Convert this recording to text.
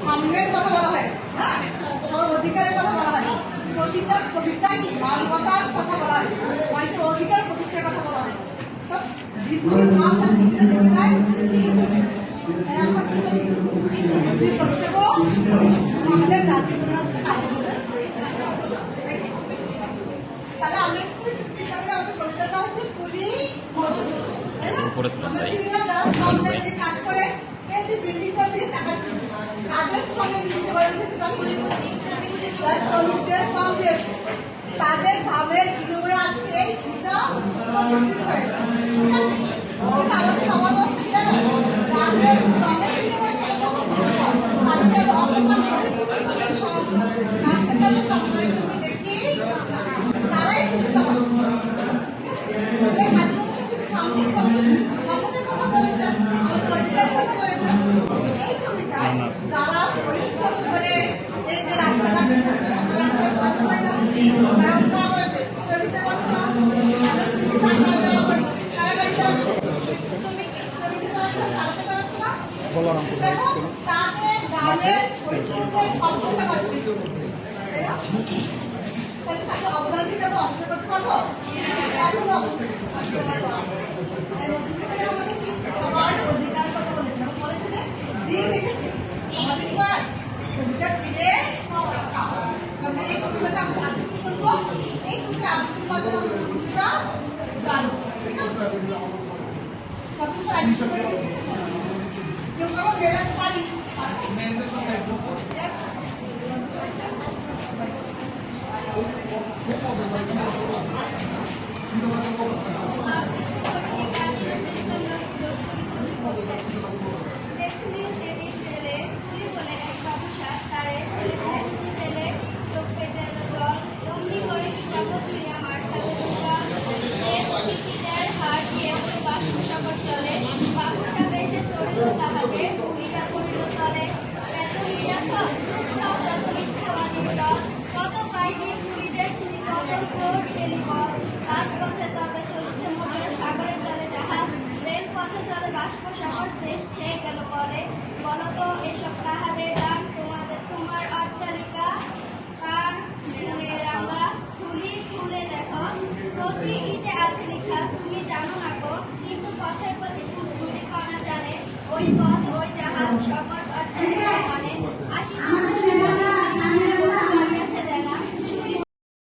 সাম্যের কথা বলা হয়েছে, হ্যাঁ, সবার অধিকারের কথা বলা হয়, প্রতিটা কি মানবতার কথা বলা হয়, মানুষের অধিকার প্রতিষ্ঠার কথা বলা হয়। তো বিদ্রোহী ভাব তার প্রতিষ্ঠায় তাই আমরা কি বলি আমাদের জাতীয় তাহলে আমরা আমাদের পরিচয়টা হচ্ছে কুলি কাজ করে যে বিল্ডিংটা দিয়ে টাকা কাজের সঙ্গে শ্রমিকদের শ্রম দিয়েছে তাদের ভাবের বিনিময়ে আজকে এই দিনটা প্রতিষ্ঠিত হয়েছে। ঠিক আছে, কিন্তু আমাদের সমাজ অবস্থা কি জানো, তাদের শ্রমের বিনিময়ে দেখি তারাই খুশিতে হবে। ঠিক আছে, সামনে কবি আমাদের কথা বলেছেন, আমাদের অধিকারের কথা বলেছেন। এই কবিতায় যারা পরিশ্রম করে এই যে রাস্তাঘাটে তাদের গ্রামের পরিশ্রমের সফলতা করতে তাই না? তাহলে তাকে অবদান দিয়ে যাবো অস্বীকার করতে পারবো? আমাদের কি সবার অধিকার কথা বলেছে, বলেছে যে দিন এসেছে আমাদের এবার অধিকার ফিরে এই কবিতাটা আমরা আবৃত্তি করবো। এই কবিতার আবৃত্তির মাধ্যমে আমরা কবিতা জানবো। ঠিক আছে, কেউ কারো বেড়াতে পারি